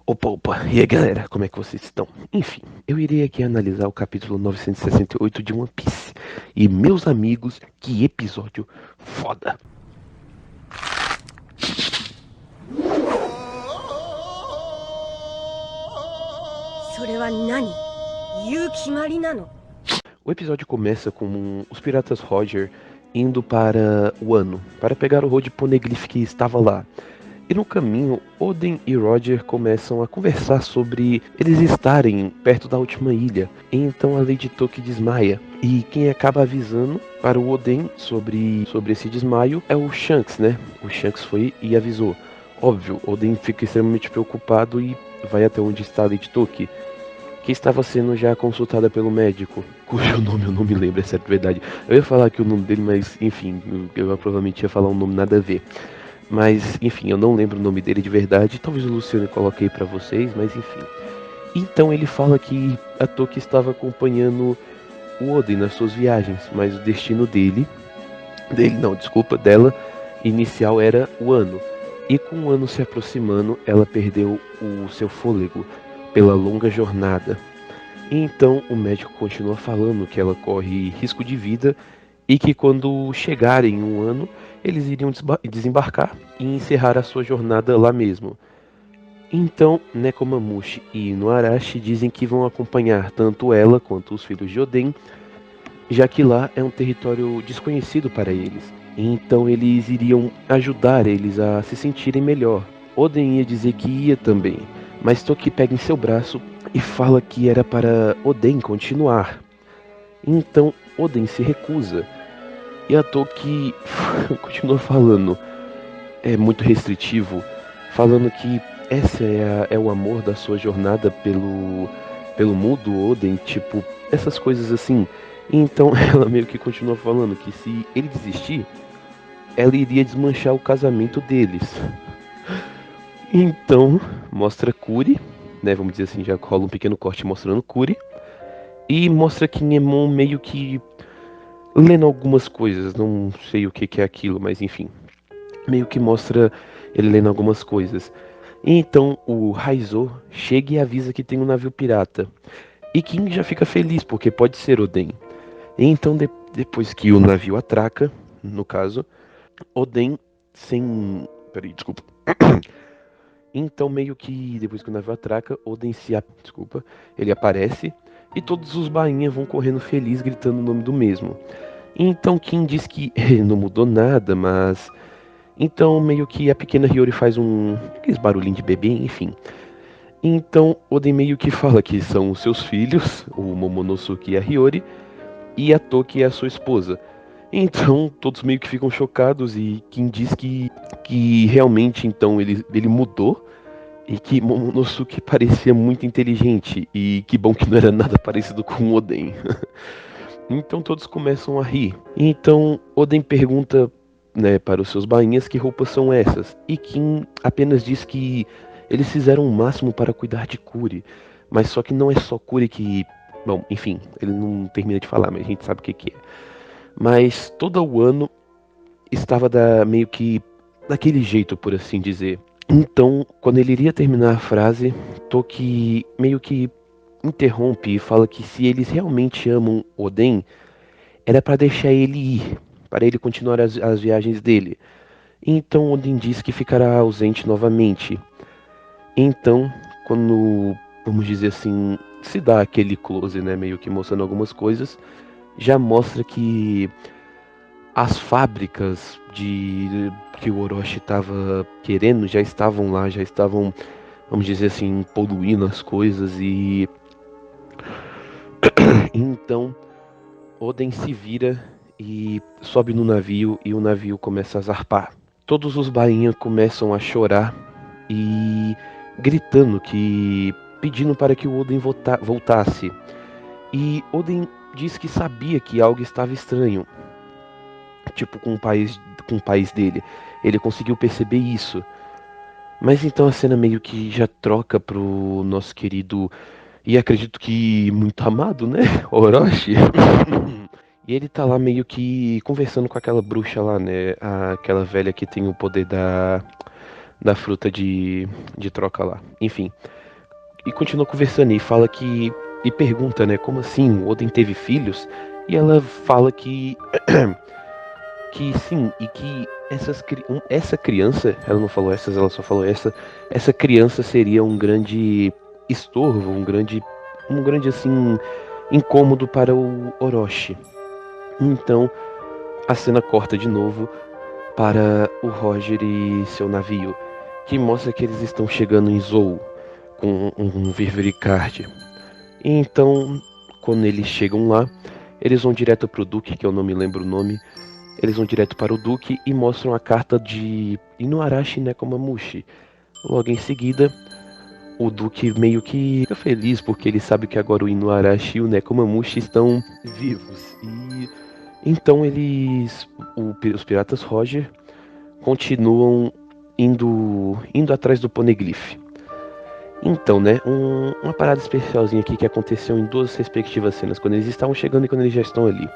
Opa, opa, e aí galera, como é que vocês estão? Enfim, eu irei aqui analisar o capítulo 968 de One Piece. E meus amigos, que episódio foda! それは何？言う決まりなの？ O episódio começa com os piratas Roger indo para o Ano, para pegar o Road Poneglyph que estava lá. E no caminho, Oden e Roger começam a conversar sobre eles estarem perto da última ilha. E então a Lady Toki desmaia. E quem acaba avisando para o Oden sobre esse desmaio é o Shanks, né? O Shanks foi e avisou. Óbvio, Oden fica extremamente preocupado e vai até onde está a Lady Toki, que estava sendo já consultada pelo médico, cujo nome eu não me lembro, é certo, verdade. Eu ia falar aqui o nome dele, mas enfim, eu provavelmente ia falar um nome nada a ver. Mas, enfim, eu não lembro o nome dele de verdade. Talvez o Luciano coloque aí pra vocês, mas enfim. Então ele fala que a Toki estava acompanhando o Oden nas suas viagens, mas o destino dela, inicial era o Ano. E com o Ano se aproximando, ela perdeu o seu fôlego pela longa jornada. E então o médico continua falando que ela corre risco de vida e que quando chegarem um ano, eles iriam desembarcar e encerrar a sua jornada lá mesmo. Então, Nekomamushi e Inuarashi dizem que vão acompanhar tanto ela quanto os filhos de Oden, já que lá é um território desconhecido para eles. Então eles iriam ajudar eles a se sentirem melhor. Oden ia dizer que ia também, mas Toki pega em seu braço e fala que era para Oden continuar. Então Oden se recusa. E a Toki continua falando, é muito restritivo, falando que essa é o amor da sua jornada pelo mundo Oden, tipo, essas coisas assim. Então ela meio que continua falando que se ele desistir, ela iria desmanchar o casamento deles. Então, mostra Kuri, né, vamos dizer assim, já rola um pequeno corte mostrando Kuri, e mostra Kinemon meio que lendo algumas coisas, não sei o que é aquilo, mas enfim. Meio que mostra ele lendo algumas coisas. E então o Raizo chega e avisa que tem um navio pirata. E King já fica feliz, porque pode ser Oden. E então, depois que o navio atraca, no caso, Oden sem. Peraí, desculpa. Então, meio que depois que o navio atraca, Oden Desculpa. Ele aparece e todos os bainhas vão correndo feliz, gritando o nome do mesmo. Então, Kim diz que não mudou nada, mas então, meio que a pequena Hiyori faz aqueles barulhinhos de bebê, enfim. Então, Oden meio que fala que são os seus filhos, o Momonosuke e a Hiyori, e a Toki é a sua esposa. Então, todos meio que ficam chocados e Kim diz que realmente, então, ele mudou e que Momonosuke parecia muito inteligente e que bom que não era nada parecido com Oden. Então, todos começam a rir. Então, Oden pergunta, né, para os seus bainhas que roupas são essas. E Kim apenas diz que eles fizeram o máximo para cuidar de Kuri. Mas só que não é só Kuri que. Bom, enfim, ele não termina de falar, mas a gente sabe o que é. Mas todo o ano estava meio que daquele jeito, por assim dizer. Então, quando ele iria terminar a frase, Toki meio que interrompe e fala que se eles realmente amam Oden, era para deixar ele ir, para ele continuar as viagens dele. Então Odin diz que ficará ausente novamente. Então, quando, vamos dizer assim, se dá aquele close, né, meio que mostrando algumas coisas, já mostra que as fábricas que o Orochi estava querendo já estavam lá, já estavam, vamos dizer assim, poluindo as coisas e então Oden se vira e sobe no navio e o navio começa a zarpar. Todos os bainhas começam a chorar e gritando pedindo para que o Oden voltasse. E Oden diz que sabia que algo estava estranho, tipo com o país dele. Ele conseguiu perceber isso. Mas então a cena meio que já troca pro nosso querido e acredito que muito amado, né? Orochi. E ele tá lá meio que conversando com aquela bruxa lá, né? Aquela velha que tem o poder da fruta de troca lá. Enfim. e continua conversando e fala que e pergunta, né, como assim o Oden teve filhos? E ela fala que que sim, e que essa criança, ela não falou essas, ela só falou essa criança seria um grande estorvo, um grande assim incômodo para o Orochi. Então a cena corta de novo para o Roger e seu navio, que mostra que eles estão chegando em Zou com um Virviricard. E então, quando eles chegam lá, eles vão direto pro Duque, que eu não me lembro o nome. Eles vão direto para o Duque e mostram a carta de Inuarashi Nekomamushi. Logo em seguida, o Duque meio que fica feliz porque ele sabe que agora o Inuarashi e o Nekomamushi estão vivos. E então os piratas Roger continuam indo atrás do Poneglyph. Então, né, uma parada especialzinha aqui que aconteceu em duas respectivas cenas, quando eles estavam chegando e quando eles já estão ali.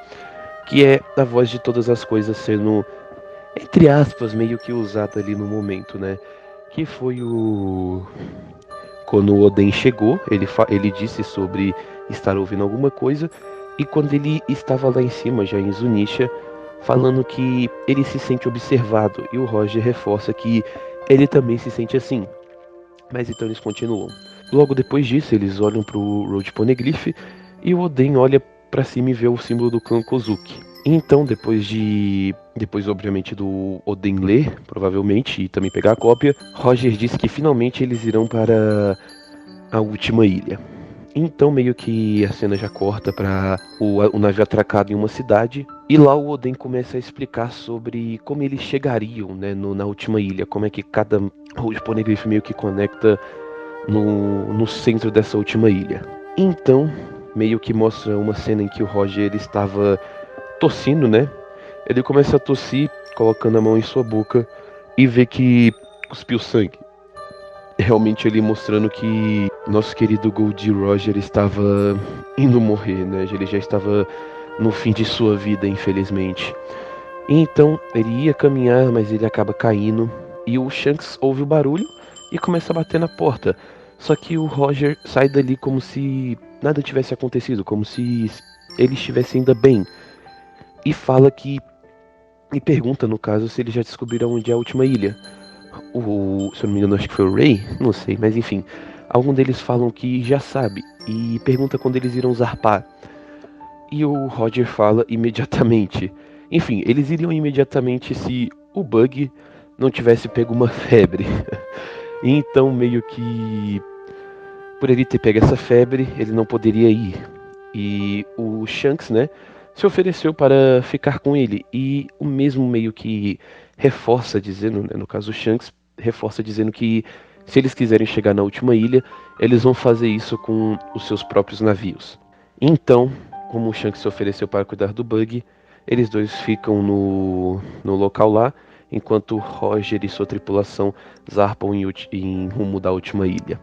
Que é a voz de todas as coisas sendo, entre aspas, meio que usada ali no momento, né? Que foi o... Quando o Oden chegou, ele disse sobre estar ouvindo alguma coisa, e quando ele estava lá em cima, já em Zunisha, falando que ele se sente observado, e o Roger reforça que ele também se sente assim. Mas então eles continuam. Logo depois disso, eles olham pro Road Poneglyph e o Oden olha pra cima e vê o símbolo do clã Kozuki. Então, depois obviamente do Oden ler, provavelmente, e também pegar a cópia, Roger diz que finalmente eles irão para a última ilha. Então meio que a cena já corta para o navio atracado em uma cidade e lá o Oden começa a explicar sobre como eles chegariam, né, na última ilha, como é que cada Road Poneglyph meio que conecta no centro dessa última ilha. Então meio que mostra uma cena em que o Roger ele estava tossindo, né? Ele começa a tossir, colocando a mão em sua boca e vê que cuspiu sangue. Realmente ele mostrando que nosso querido Goldie Roger estava indo morrer, né? Ele já estava no fim de sua vida, infelizmente. E então ele ia caminhar, mas ele acaba caindo. E o Shanks ouve o barulho e começa a bater na porta. Só que o Roger sai dali como se nada tivesse acontecido, como se ele estivesse ainda bem. E fala que. E pergunta, no caso, se eles já descobriram onde é a última ilha. Se eu não me engano, acho que foi o Ray, não sei, mas enfim. Algum deles falam que já sabe e pergunta quando eles irão zarpar. E o Roger fala imediatamente. Enfim, eles iriam imediatamente se o Bug não tivesse pego uma febre. E então, meio que por ele ter pego essa febre, ele não poderia ir. E o Shanks, né, se ofereceu para ficar com ele. E o mesmo meio que reforça dizendo, né, no caso o Shanks, reforça dizendo que se eles quiserem chegar na última ilha, eles vão fazer isso com os seus próprios navios. Então, como o Shanks se ofereceu para cuidar do Bug, eles dois ficam no local lá, enquanto Roger e sua tripulação zarpam em rumo da última ilha.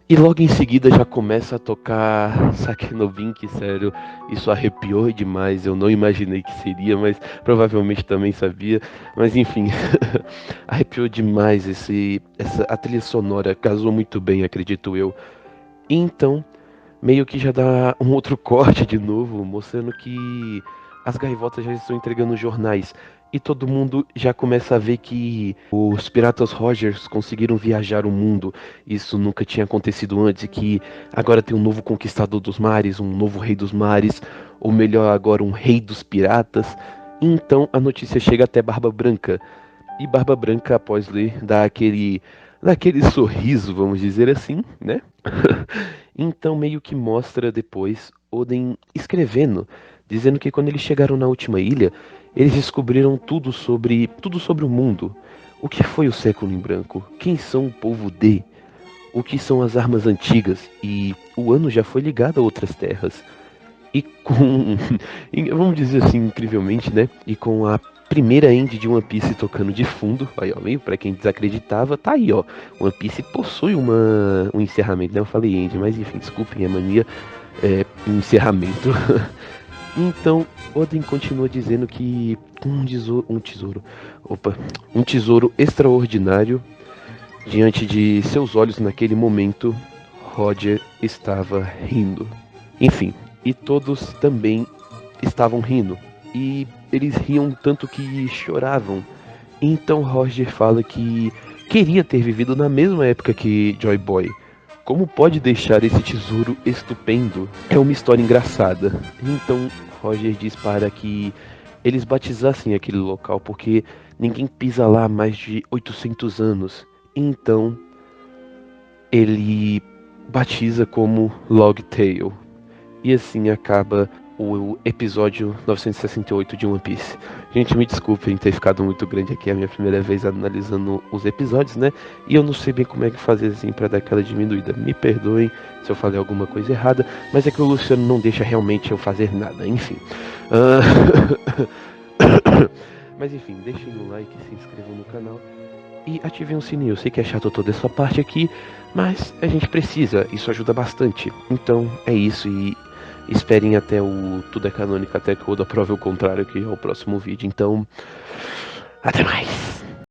E logo em seguida já começa a tocar Sake no Bin, que sério, isso arrepiou demais, eu não imaginei que seria, mas provavelmente também sabia. Mas enfim, arrepiou demais a trilha sonora, casou muito bem, acredito eu. E então, meio que já dá um outro corte de novo, mostrando que as gaivotas já estão entregando jornais. E todo mundo já começa a ver que os piratas Rogers conseguiram viajar o mundo. Isso nunca tinha acontecido antes. E que agora tem um novo conquistador dos mares, um novo rei dos mares. Ou melhor, agora um rei dos piratas. E então a notícia chega até Barba Branca. E Barba Branca, após ler, dá aquele sorriso, vamos dizer assim, né? Então meio que mostra depois Oden escrevendo, dizendo que quando eles chegaram na última ilha, eles descobriram tudo sobre o mundo. O que foi o século em branco? Quem são o povo D? O que são as armas antigas? E o ano já foi ligado a outras terras. E com, vamos dizer assim, incrivelmente, né? E com a primeira end de One Piece tocando de fundo, aí ó, meio pra quem desacreditava, tá aí ó, One Piece possui um encerramento, né? Eu falei end, mas enfim, desculpem a mania, um encerramento. Então, Oden continua dizendo que um tesouro extraordinário diante de seus olhos naquele momento Roger estava rindo. Enfim, e todos também estavam rindo. E eles riam tanto que choravam. Então Roger fala que queria ter vivido na mesma época que Joy Boy. Como pode deixar esse tesouro estupendo? É uma história engraçada. Então Roger diz para que eles batizassem aquele local porque ninguém pisa lá há mais de 800 anos. Então ele batiza como Logtail. E assim acaba o episódio 968 de One Piece. Gente, me desculpem ter ficado muito grande aqui, é a minha primeira vez analisando os episódios, né? E eu não sei bem como é que fazer assim pra dar aquela diminuída. Me perdoem se eu falei alguma coisa errada, mas é que o Luciano não deixa realmente eu fazer nada, enfim. Mas enfim, deixem o like, se inscrevam no canal e ativem o sininho. Eu sei que é chato toda essa parte aqui, mas a gente precisa, isso ajuda bastante. Então é isso e esperem até o Tudo é Canônico, até que o Oda prove o contrário, que é o próximo vídeo. Então, até mais!